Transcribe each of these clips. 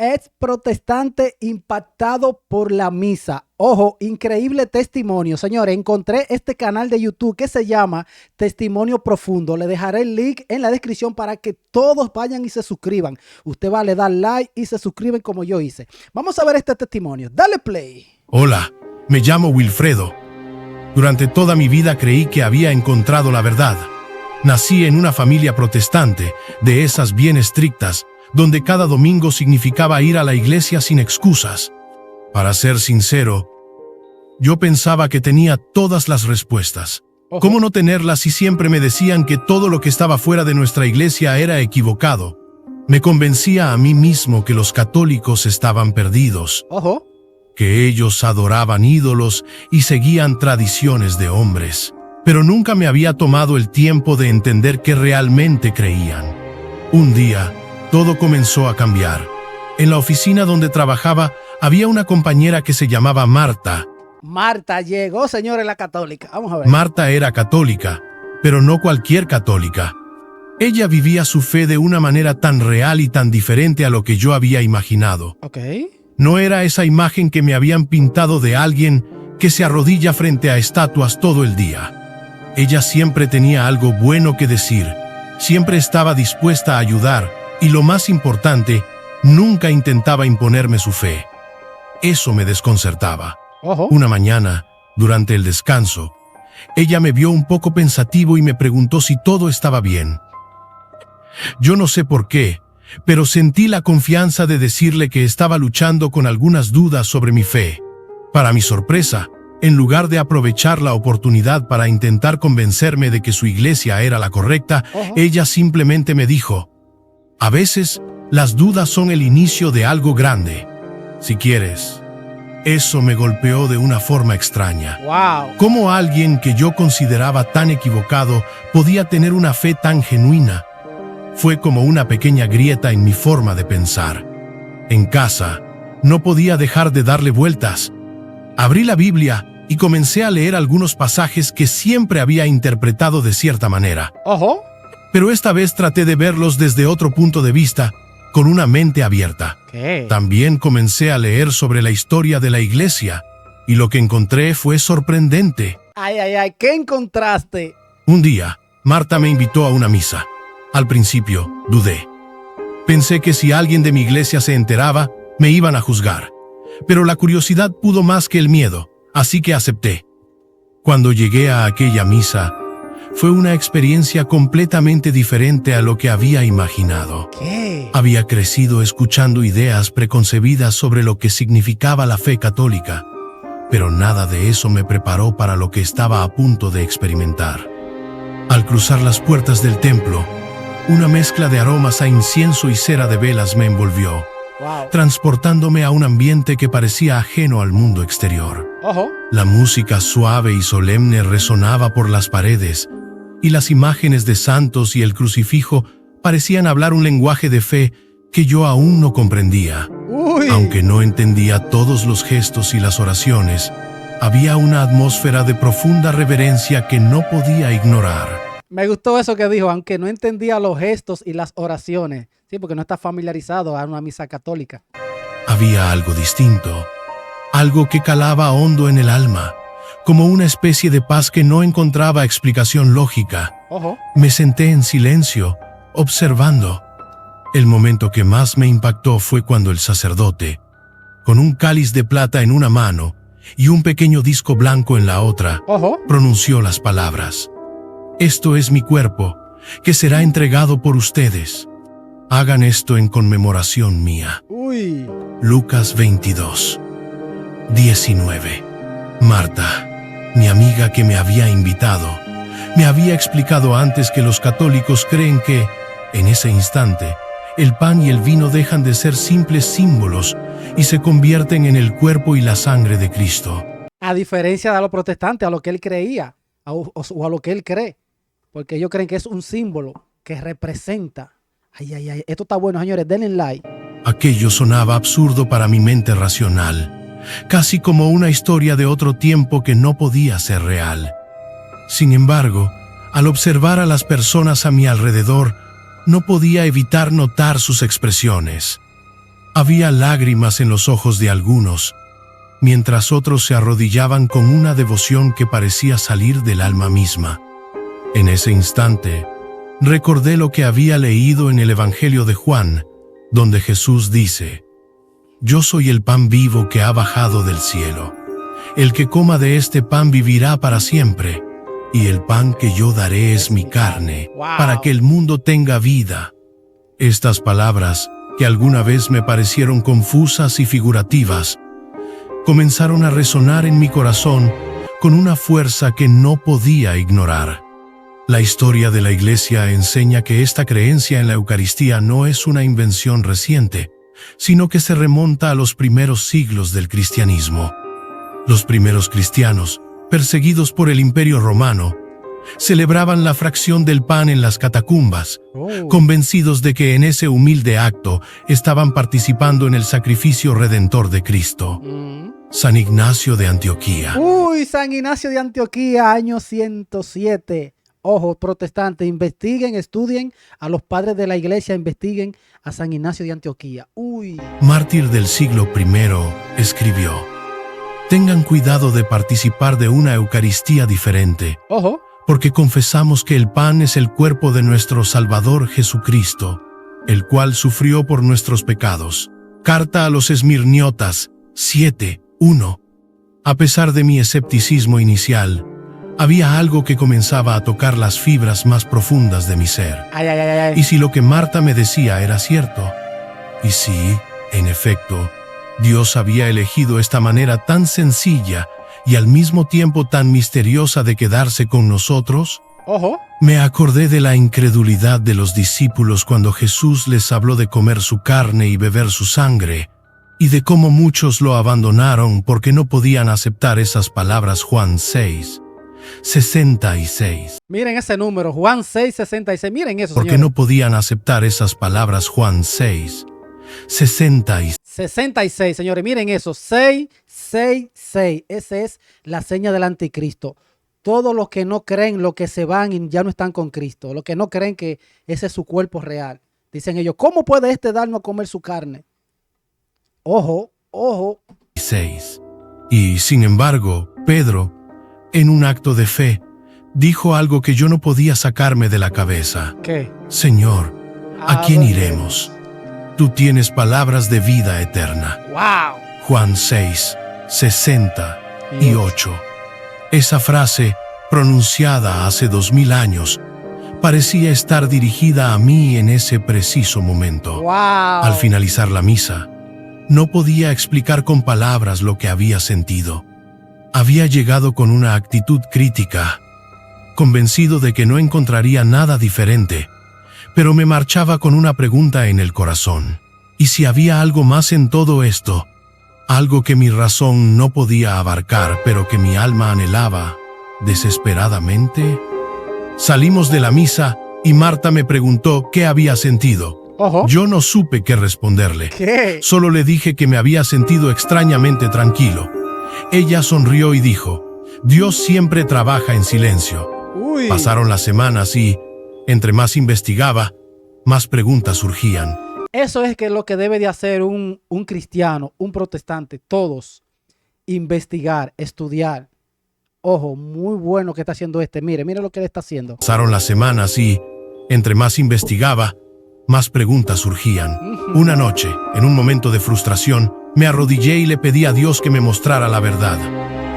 ex protestante impactado por la misa. Ojo, increíble testimonio. Señores, encontré este canal de YouTube que se llama Testimonio Profundo. Le dejaré el link en la descripción para que todos vayan y se suscriban. Usted va, le da like y se suscriben como yo hice. Vamos a ver este testimonio. Dale play. Hola, me llamo Wilfredo. Durante toda mi vida creí que había encontrado la verdad. Nací en una familia protestante, de esas bien estrictas, donde cada domingo significaba ir a la iglesia sin excusas. Para ser sincero, yo pensaba que tenía todas las respuestas. ¿Cómo no tenerlas si siempre me decían que todo lo que estaba fuera de nuestra iglesia era equivocado? Me convencía a mí mismo que los católicos estaban perdidos, que ellos adoraban ídolos y seguían tradiciones de hombres. Pero nunca me había tomado el tiempo de entender qué realmente creían. Un día, todo comenzó a cambiar. En la oficina donde trabajaba, había una compañera que se llamaba Marta. Marta llegó, señores, la católica. Vamos a ver. Marta era católica, pero no cualquier católica. Ella vivía su fe de una manera tan real y tan diferente a lo que yo había imaginado. No era esa imagen que me habían pintado de alguien que se arrodilla frente a estatuas todo el día. Ella siempre tenía algo bueno que decir, siempre estaba dispuesta a ayudar y, lo más importante, nunca intentaba imponerme su fe. Eso me desconcertaba. Una mañana, durante el descanso, ella me vio un poco pensativo y me preguntó si todo estaba bien. Yo no sé por qué, pero sentí la confianza de decirle que estaba luchando con algunas dudas sobre mi fe. Para mi sorpresa, en lugar de aprovechar la oportunidad para intentar convencerme de que su iglesia era la correcta, ella simplemente me dijo: a veces, las dudas son el inicio de algo grande. Si quieres. Eso me golpeó de una forma extraña. ¿Cómo alguien que yo consideraba tan equivocado podía tener una fe tan genuina? Fue como una pequeña grieta en mi forma de pensar. En casa, no podía dejar de darle vueltas. Abrí la Biblia y comencé a leer algunos pasajes que siempre había interpretado de cierta manera. Pero esta vez traté de verlos desde otro punto de vista, con una mente abierta. También comencé a leer sobre la historia de la iglesia, y lo que encontré fue sorprendente. ¿Qué encontraste? Un día, Marta me invitó a una misa. Al principio, dudé. Pensé que si alguien de mi iglesia se enteraba, me iban a juzgar. Pero la curiosidad pudo más que el miedo, así que acepté. Cuando llegué a aquella misa, fue una experiencia completamente diferente a lo que había imaginado. Había crecido escuchando ideas preconcebidas sobre lo que significaba la fe católica, pero nada de eso me preparó para lo que estaba a punto de experimentar. Al cruzar las puertas del templo, una mezcla de aromas a incienso y cera de velas me envolvió, transportándome a un ambiente que parecía ajeno al mundo exterior. La música suave y solemne resonaba por las paredes, y las imágenes de santos y el crucifijo parecían hablar un lenguaje de fe que yo aún no comprendía. Aunque no entendía todos los gestos y las oraciones, había una atmósfera de profunda reverencia que no podía ignorar. Me gustó eso que dijo, aunque no entendía los gestos y las oraciones. Sí, porque no está familiarizado a una misa católica. Había algo distinto, algo que calaba hondo en el alma, como una especie de paz que no encontraba explicación lógica. Me senté en silencio, observando. El momento que más me impactó fue cuando el sacerdote, con un cáliz de plata en una mano y un pequeño disco blanco en la otra, pronunció las palabras: esto es mi cuerpo, que será entregado por ustedes. Hagan esto en conmemoración mía. Lucas 22, 19. Marta, mi amiga que me había invitado, me había explicado antes que los católicos creen que, en ese instante, el pan y el vino dejan de ser simples símbolos y se convierten en el cuerpo y la sangre de Cristo. A diferencia de los protestantes, a lo que él creía, o a lo que él cree. Porque ellos creen que es un símbolo que representa. Esto está bueno, señores, denle like. Aquello sonaba absurdo para mi mente racional, casi como una historia de otro tiempo que no podía ser real. Sin embargo, al observar a las personas a mi alrededor, no podía evitar notar sus expresiones. Había lágrimas en los ojos de algunos, mientras otros se arrodillaban con una devoción que parecía salir del alma misma. En ese instante, recordé lo que había leído en el Evangelio de Juan, donde Jesús dice: «Yo soy el pan vivo que ha bajado del cielo. El que coma de este pan vivirá para siempre, y el pan que yo daré es mi carne, para que el mundo tenga vida». Estas palabras, que alguna vez me parecieron confusas y figurativas, comenzaron a resonar en mi corazón con una fuerza que no podía ignorar. La historia de la Iglesia enseña que esta creencia en la Eucaristía no es una invención reciente, sino que se remonta a los primeros siglos del cristianismo. Los primeros cristianos, perseguidos por el Imperio Romano, celebraban la fracción del pan en las catacumbas, convencidos de que en ese humilde acto estaban participando en el sacrificio redentor de Cristo. San Ignacio de Antioquía. San Ignacio de Antioquía, año 107. Ojo, protestantes, investiguen, estudien a los padres de la iglesia, investiguen a San Ignacio de Antioquía. Mártir del siglo I, escribió: «Tengan cuidado de participar de una Eucaristía diferente, porque confesamos que el pan es el cuerpo de nuestro Salvador Jesucristo, el cual sufrió por nuestros pecados». Carta a los Esmirniotas 7:1. A pesar de mi escepticismo inicial, había algo que comenzaba a tocar las fibras más profundas de mi ser. Y si lo que Marta me decía era cierto, y si, en efecto, Dios había elegido esta manera tan sencilla y al mismo tiempo tan misteriosa de quedarse con nosotros, me acordé de la incredulidad de los discípulos cuando Jesús les habló de comer su carne y beber su sangre, y de cómo muchos lo abandonaron porque no podían aceptar esas palabras. Juan 6:66. Miren ese número, Juan 6:66. Miren eso, porque no podían aceptar esas palabras. Juan 6:66, señores. Miren eso, 666. Esa es la seña del anticristo. Todos los que no creen, los que se van y ya no están con Cristo, los que no creen que ese es su cuerpo real, dicen ellos: ¿cómo puede darnos a comer su carne? Ojo. 6. Y sin embargo, Pedro, en un acto de fe, dijo algo que yo no podía sacarme de la cabeza. ¿Qué? Señor, ¿a quién iremos? Tú tienes palabras de vida eterna. Juan 6:68. Esa frase, pronunciada hace 2000 años, parecía estar dirigida a mí en ese preciso momento. Al finalizar la misa, no podía explicar con palabras lo que había sentido. Había llegado con una actitud crítica, convencido de que no encontraría nada diferente, pero me marchaba con una pregunta en el corazón. ¿Y si había algo más en todo esto? Algo que mi razón no podía abarcar, pero que mi alma anhelaba desesperadamente. Salimos de la misa y Marta me preguntó qué había sentido. Yo no supe qué responderle. Solo le dije que me había sentido extrañamente tranquilo. Ella sonrió y dijo: «Dios siempre trabaja en silencio». Pasaron las semanas y, entre más investigaba, más preguntas surgían. Eso es lo que debe de hacer un cristiano, un protestante, todos. Investigar, estudiar. Ojo, muy bueno que está haciendo Mire lo que él está haciendo. Pasaron las semanas y, entre más investigaba, más preguntas surgían. Una noche, en un momento de frustración, me arrodillé y le pedí a Dios que me mostrara la verdad.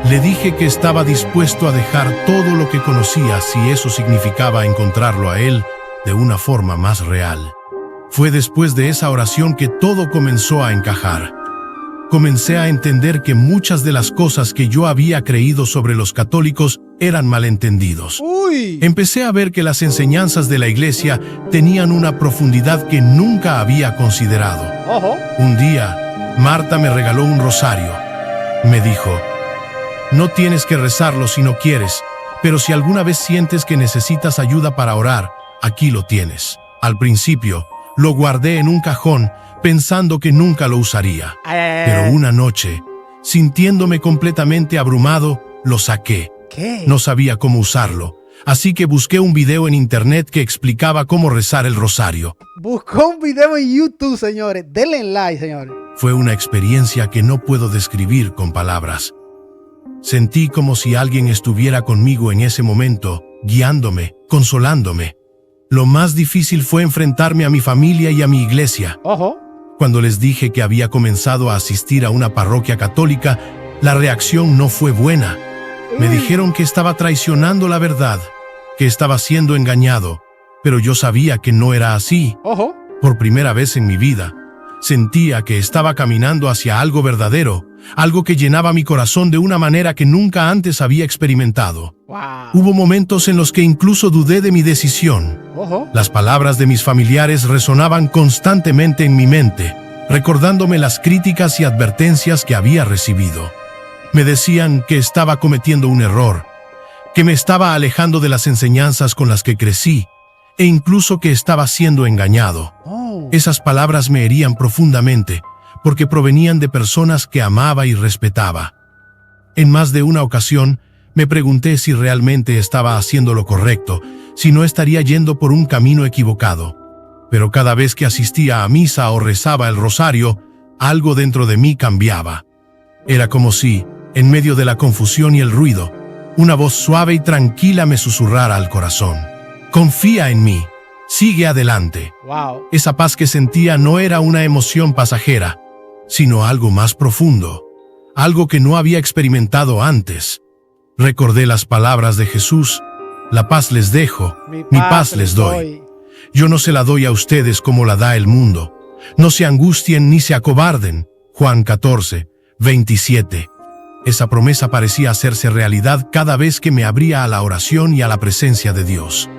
Le dije que estaba dispuesto a dejar todo lo que conocía si eso significaba encontrarlo a Él de una forma más real. Fue después de esa oración que todo comenzó a encajar. Comencé a entender que muchas de las cosas que yo había creído sobre los católicos eran malentendidos. Empecé a ver que las enseñanzas de la iglesia tenían una profundidad que nunca había considerado. Un día, Marta me regaló un rosario. Me dijo: «No tienes que rezarlo si no quieres, pero si alguna vez sientes que necesitas ayuda para orar, aquí lo tienes». Al principio, lo guardé en un cajón, pensando que nunca lo usaría. Pero una noche, sintiéndome completamente abrumado, lo saqué. No sabía cómo usarlo, así que busqué un video en internet que explicaba cómo rezar el rosario. Buscó un video en YouTube, señores. Denle like, señores. Fue una experiencia que no puedo describir con palabras. Sentí como si alguien estuviera conmigo en ese momento, guiándome, consolándome. Lo más difícil fue enfrentarme a mi familia y a mi iglesia. Ojo. Cuando les dije que había comenzado a asistir a una parroquia católica, la reacción no fue buena. Me dijeron que estaba traicionando la verdad, que estaba siendo engañado, pero yo sabía que no era así. Ojo. Por primera vez en mi vida, sentía que estaba caminando hacia algo verdadero, algo que llenaba mi corazón de una manera que nunca antes había experimentado. Wow. Hubo momentos en los que incluso dudé de mi decisión. Ojo. Las palabras de mis familiares resonaban constantemente en mi mente, recordándome las críticas y advertencias que había recibido. Me decían que estaba cometiendo un error, que me estaba alejando de las enseñanzas con las que crecí, e incluso que estaba siendo engañado. Esas palabras me herían profundamente, porque provenían de personas que amaba y respetaba. En más de una ocasión, me pregunté si realmente estaba haciendo lo correcto, si no estaría yendo por un camino equivocado. Pero cada vez que asistía a misa o rezaba el rosario, algo dentro de mí cambiaba. Era como si, en medio de la confusión y el ruido, una voz suave y tranquila me susurrara al corazón: confía en mí, sigue adelante. Wow. Esa paz que sentía no era una emoción pasajera, sino algo más profundo, algo que no había experimentado antes. Recordé las palabras de Jesús: la paz les dejo, mi paz les doy. Yo no se la doy a ustedes como la da el mundo. No se angustien ni se acobarden. Juan 14, 27. Esa promesa parecía hacerse realidad cada vez que me abría a la oración y a la presencia de Dios.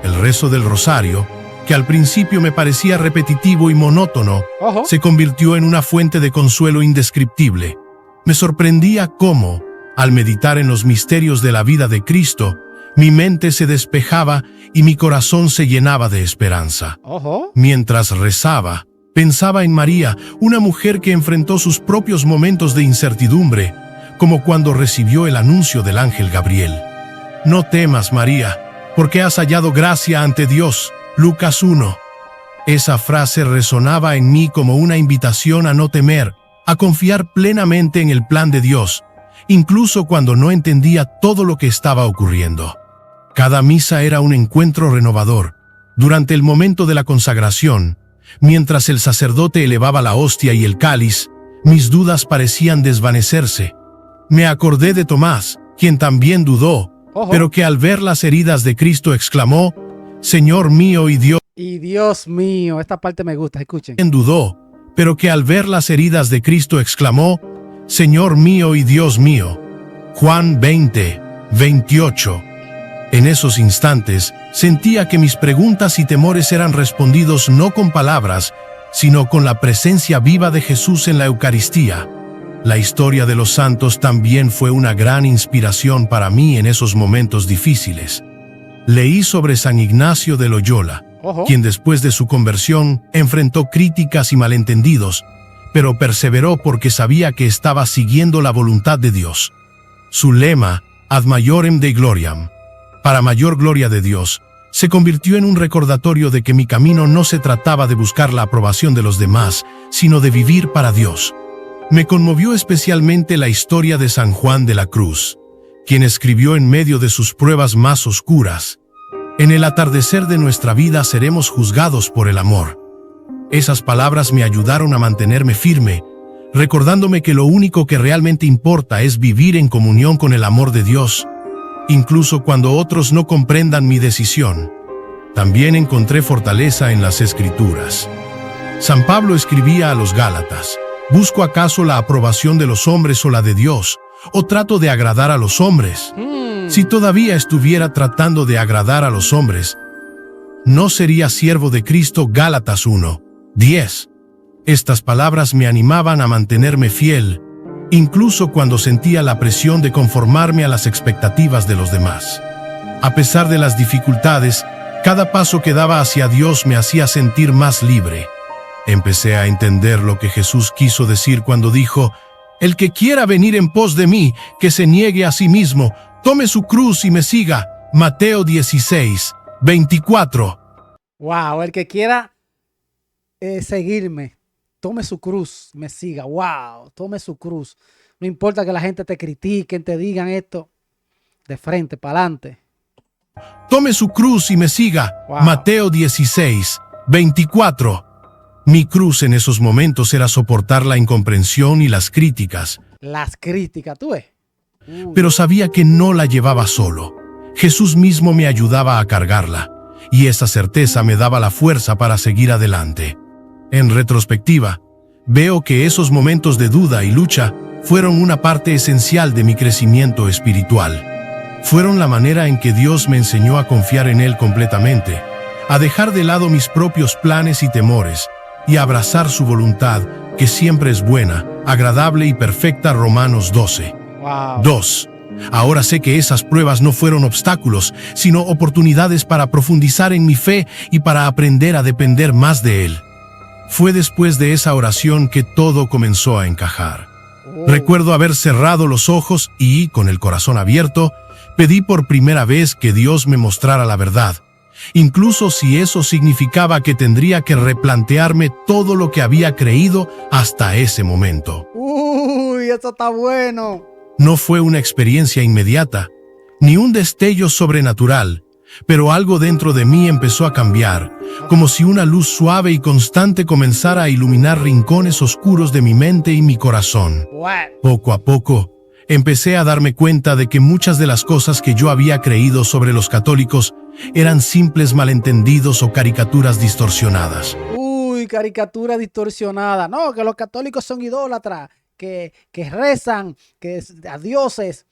El rezo del rosario, que al principio me parecía repetitivo y monótono, se convirtió en una fuente de consuelo indescriptible. Me sorprendía cómo, al meditar en los misterios de la vida de Cristo, mi mente se despejaba y mi corazón se llenaba de esperanza. Mientras rezaba, pensaba en María, una mujer que enfrentó sus propios momentos de incertidumbre, como cuando recibió el anuncio del ángel Gabriel. No temas, María, porque has hallado gracia ante Dios. Lucas 1. Esa frase resonaba en mí como una invitación a no temer, a confiar plenamente en el plan de Dios, incluso cuando no entendía todo lo que estaba ocurriendo. Cada misa era un encuentro renovador. Durante el momento de la consagración, mientras el sacerdote elevaba la hostia y el cáliz, mis dudas parecían desvanecerse. Me acordé de Tomás, quien también dudó, pero que al ver las heridas de Cristo exclamó: Señor mío y Dios. Y Dios mío, esta parte me gusta, escuchen. Dudó, pero que al ver las heridas de Cristo exclamó: Señor mío y Dios mío. Juan 20, 28. En esos instantes, sentía que mis preguntas y temores eran respondidos no con palabras, sino con la presencia viva de Jesús en la Eucaristía. La historia de los santos también fue una gran inspiración para mí en esos momentos difíciles. Leí sobre San Ignacio de Loyola, quien después de su conversión enfrentó críticas y malentendidos, pero perseveró porque sabía que estaba siguiendo la voluntad de Dios. Su lema, Ad Maiorem Dei Gloriam, para mayor gloria de Dios, se convirtió en un recordatorio de que mi camino no se trataba de buscar la aprobación de los demás, sino de vivir para Dios. Me conmovió especialmente la historia de San Juan de la Cruz, quien escribió en medio de sus pruebas más oscuras: en el atardecer de nuestra vida seremos juzgados por el amor. Esas palabras me ayudaron a mantenerme firme, recordándome que lo único que realmente importa es vivir en comunión con el amor de Dios, incluso cuando otros no comprendan mi decisión. También encontré fortaleza en las Escrituras. San Pablo escribía a los Gálatas: ¿busco acaso la aprobación de los hombres o la de Dios? ¿O trato de agradar a los hombres? Si todavía estuviera tratando de agradar a los hombres, no sería siervo de Cristo. Gálatas 1, 10. Estas palabras me animaban a mantenerme fiel, incluso cuando sentía la presión de conformarme a las expectativas de los demás. A pesar de las dificultades, cada paso que daba hacia Dios me hacía sentir más libre. Empecé a entender lo que Jesús quiso decir cuando dijo: el que quiera venir en pos de mí, que se niegue a sí mismo, tome su cruz y me siga. Mateo 16, 24. Wow, el que quiera seguirme, tome su cruz, me siga. Wow, tome su cruz. No importa que la gente te critique, te digan esto, de frente, para adelante. Tome su cruz y me siga. Wow. Mateo 16, 24. Mi cruz en esos momentos era soportar la incomprensión y las críticas. Las críticas, ¿tú ves? Pero sabía que no la llevaba solo. Jesús mismo me ayudaba a cargarla, y esa certeza me daba la fuerza para seguir adelante. En retrospectiva, veo que esos momentos de duda y lucha fueron una parte esencial de mi crecimiento espiritual. Fueron la manera en que Dios me enseñó a confiar en Él completamente, a dejar de lado mis propios planes y temores, y a abrazar su voluntad, que siempre es buena, agradable y perfecta. Romanos 12. Wow. 2. Ahora sé que esas pruebas no fueron obstáculos, sino oportunidades para profundizar en mi fe y para aprender a depender más de Él. Fue después de esa oración que todo comenzó a encajar. Recuerdo haber cerrado los ojos y, con el corazón abierto, pedí por primera vez que Dios me mostrara la verdad, incluso si eso significaba que tendría que replantearme todo lo que había creído hasta ese momento. Uy, eso está bueno. No fue una experiencia inmediata, ni un destello sobrenatural, pero algo dentro de mí empezó a cambiar, como si una luz suave y constante comenzara a iluminar rincones oscuros de mi mente y mi corazón. Poco a poco, empecé a darme cuenta de que muchas de las cosas que yo había creído sobre los católicos eran simples malentendidos o caricaturas distorsionadas. Uy, caricatura distorsionada. No, que los católicos son idólatras, que rezan, que a dioses,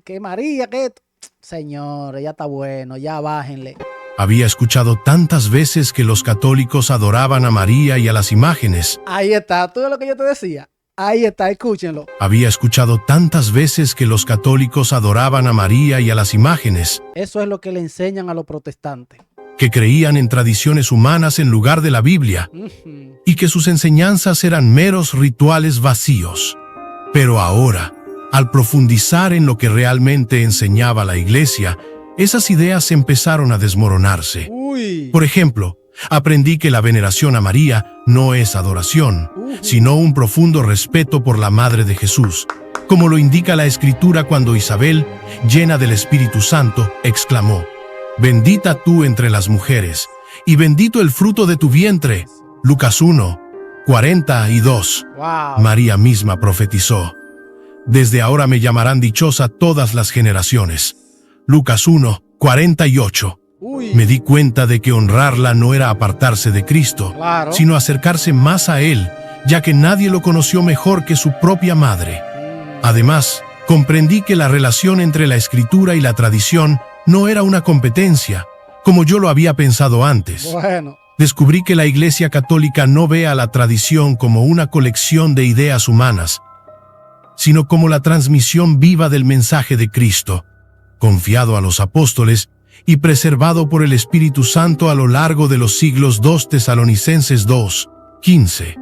que María, que... Señores, ya está bueno, ya bájenle. Había escuchado tantas veces que los católicos adoraban a María y a las imágenes. Ahí está, todo lo que yo te decía. Ahí está, escúchenlo. Había escuchado tantas veces que los católicos adoraban a María y a las imágenes. Eso es lo que le enseñan a los protestantes. Que creían en tradiciones humanas en lugar de la Biblia. Y que sus enseñanzas eran meros rituales vacíos. Pero ahora, al profundizar en lo que realmente enseñaba la Iglesia, esas ideas empezaron a desmoronarse. Uy. Por ejemplo, aprendí que la veneración a María no es adoración, sino un profundo respeto por la Madre de Jesús, como lo indica la Escritura cuando Isabel, llena del Espíritu Santo, exclamó: «Bendita tú entre las mujeres, y bendito el fruto de tu vientre». Lucas 1, 42. Wow. María misma profetizó: «Desde ahora me llamarán dichosa todas las generaciones». Lucas 1, 48. Uy. Me di cuenta de que honrarla no era apartarse de Cristo, Claro. sino acercarse más a Él, ya que nadie lo conoció mejor que su propia madre. Además, comprendí que la relación entre la Escritura y la tradición no era una competencia, como yo lo había pensado antes. Bueno. Descubrí que la Iglesia Católica no ve a la tradición como una colección de ideas humanas, sino como la transmisión viva del mensaje de Cristo, confiado a los apóstoles y preservado por el Espíritu Santo a lo largo de los siglos. 2 Tesalonicenses 2, 15.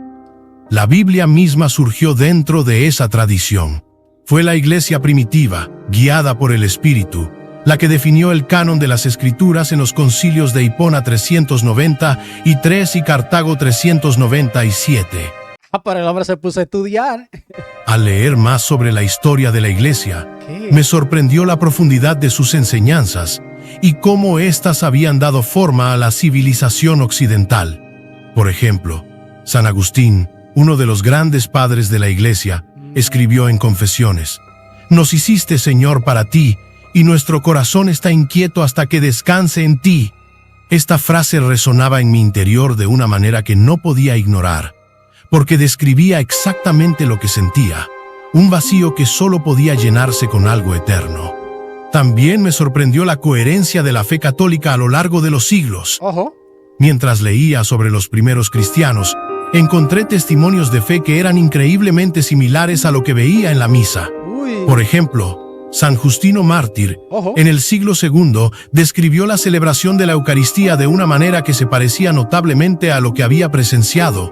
La Biblia misma surgió dentro de esa tradición. Fue la Iglesia primitiva, guiada por el Espíritu, la que definió el canon de las Escrituras en los concilios de Hipona 393 y Cartago 397. Pero el hombre se puso a estudiar. Al leer más sobre la historia de la Iglesia, ¿Qué? me sorprendió la profundidad de sus enseñanzas y cómo éstas habían dado forma a la civilización occidental. Por ejemplo, San Agustín, uno de los grandes padres de la Iglesia, escribió en Confesiones: «Nos hiciste, Señor, para ti, y nuestro corazón está inquieto hasta que descanse en ti». Esta frase resonaba en mi interior de una manera que no podía ignorar, porque describía exactamente lo que sentía, un vacío que solo podía llenarse con algo eterno. También me sorprendió la coherencia de la fe católica a lo largo de los siglos. Ojo. Mientras leía sobre los primeros cristianos, encontré testimonios de fe que eran increíblemente similares a lo que veía en la misa. Uy. Por ejemplo, San Justino Mártir, Ojo. en el siglo II, describió la celebración de la Eucaristía de una manera que se parecía notablemente a lo que había presenciado.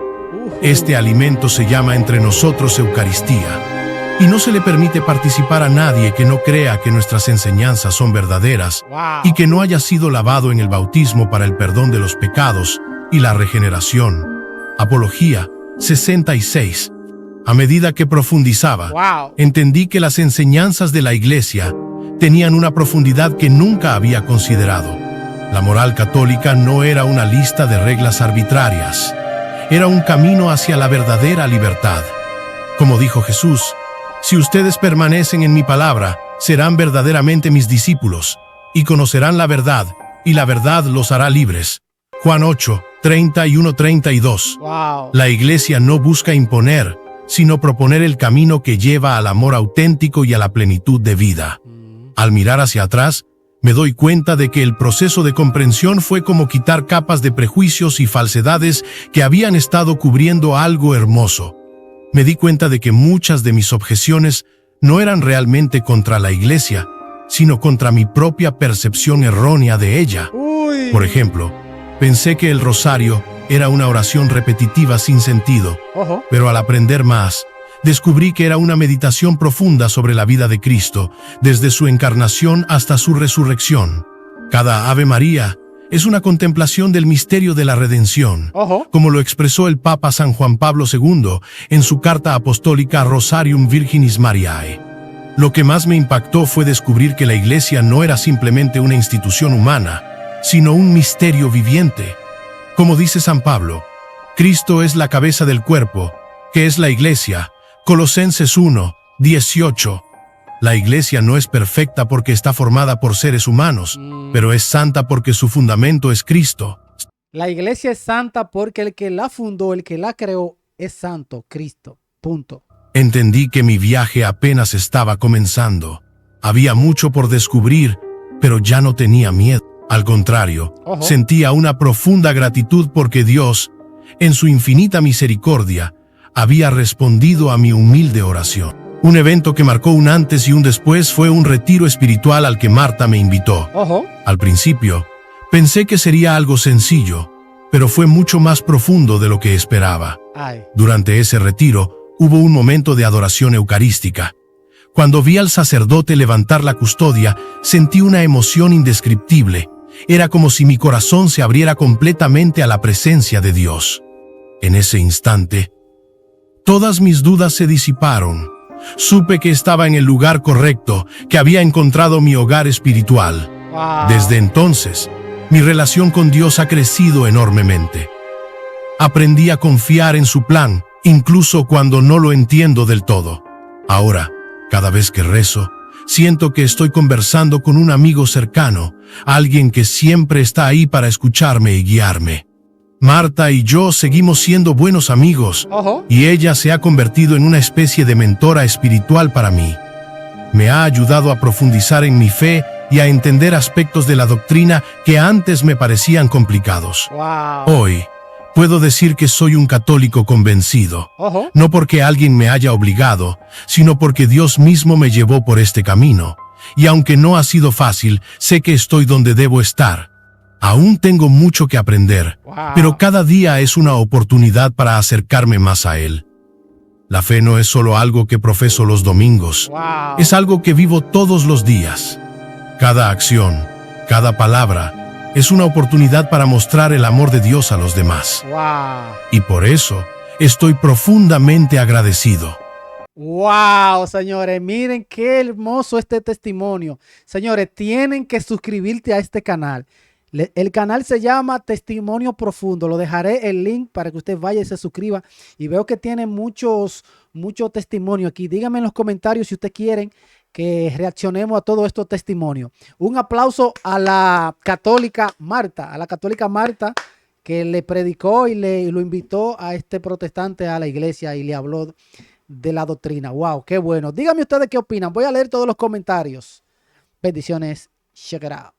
Este alimento se llama entre nosotros Eucaristía. y no se le permite participar a nadie que no crea que nuestras enseñanzas son verdaderas y que no haya sido lavado en el bautismo para el perdón de los pecados y la regeneración. Apología 66. A medida que profundizaba, entendí que las enseñanzas de la Iglesia tenían una profundidad que nunca había considerado. La moral católica no era una lista de reglas arbitrarias, era un camino hacia la verdadera libertad. Como dijo Jesús, si ustedes permanecen en mi palabra, serán verdaderamente mis discípulos, y conocerán la verdad, y la verdad los hará libres. Juan 8, 31-32. La Iglesia no busca imponer, sino proponer el camino que lleva al amor auténtico y a la plenitud de vida. Al mirar hacia atrás, me doy cuenta de que el proceso de comprensión fue como quitar capas de prejuicios y falsedades que habían estado cubriendo algo hermoso. Me di cuenta de que muchas de mis objeciones no eran realmente contra la Iglesia, sino contra mi propia percepción errónea de ella. Por ejemplo, pensé que el rosario era una oración repetitiva sin sentido, pero al aprender más, descubrí que era una meditación profunda sobre la vida de Cristo, desde su encarnación hasta su resurrección. Cada Ave María es una contemplación del misterio de la redención, como lo expresó el Papa San Juan Pablo II en su carta apostólica Rosarium Virginis Mariae. Lo que más me impactó fue descubrir que la Iglesia no era simplemente una institución humana, sino un misterio viviente. Como dice San Pablo, Cristo es la cabeza del cuerpo, que es la Iglesia. Colosenses 1, 18. La Iglesia no es perfecta porque está formada por seres humanos, pero es santa porque su fundamento es Cristo. La Iglesia es santa porque el que la fundó, el que la creó, es santo, Cristo. Punto. Entendí que mi viaje apenas estaba comenzando. Había mucho por descubrir, pero ya no tenía miedo. Al contrario, sentía una profunda gratitud porque Dios, en su infinita misericordia, había respondido a mi humilde oración. Un evento que marcó un antes y un después fue un retiro espiritual al que Marta me invitó. Al principio, pensé que sería algo sencillo, pero fue mucho más profundo de lo que esperaba. Durante ese retiro, hubo un momento de adoración eucarística. Cuando vi al sacerdote levantar la custodia, sentí una emoción indescriptible. Era como si mi corazón se abriera completamente a la presencia de Dios. En ese instante, todas mis dudas se disiparon. Supe que estaba en el lugar correcto, que había encontrado mi hogar espiritual. Desde entonces, mi relación con Dios ha crecido enormemente. Aprendí a confiar en su plan, incluso cuando no lo entiendo del todo. Ahora, cada vez que rezo, siento que estoy conversando con un amigo cercano, alguien que siempre está ahí para escucharme y guiarme. Marta y yo seguimos siendo buenos amigos, y ella se ha convertido en una especie de mentora espiritual para mí. Me ha ayudado a profundizar en mi fe y a entender aspectos de la doctrina que antes me parecían complicados. Hoy, puedo decir que soy un católico convencido, no porque alguien me haya obligado, sino porque Dios mismo me llevó por este camino. Y aunque no ha sido fácil, sé que estoy donde debo estar. Aún tengo mucho que aprender, pero cada día es una oportunidad para acercarme más a Él. La fe no es solo algo que profeso los domingos, es algo que vivo todos los días. Cada acción, cada palabra, es una oportunidad para mostrar el amor de Dios a los demás. Y por eso, estoy profundamente agradecido. ¡Wow, señores! Miren qué hermoso este testimonio. Señores, tienen que suscribirte a este canal. El canal se llama Testimonio Profundo. Lo dejaré el link para que usted vaya y se suscriba. Y veo que tiene muchos testimonios aquí. Díganme en los comentarios si ustedes quieren que reaccionemos a todos estos testimonios. Un aplauso a la católica Marta, que le predicó y lo invitó a este protestante a la iglesia y le habló de la doctrina. ¡Wow! ¡Qué bueno! Díganme ustedes qué opinan. Voy a leer todos los comentarios. Bendiciones. Check it out.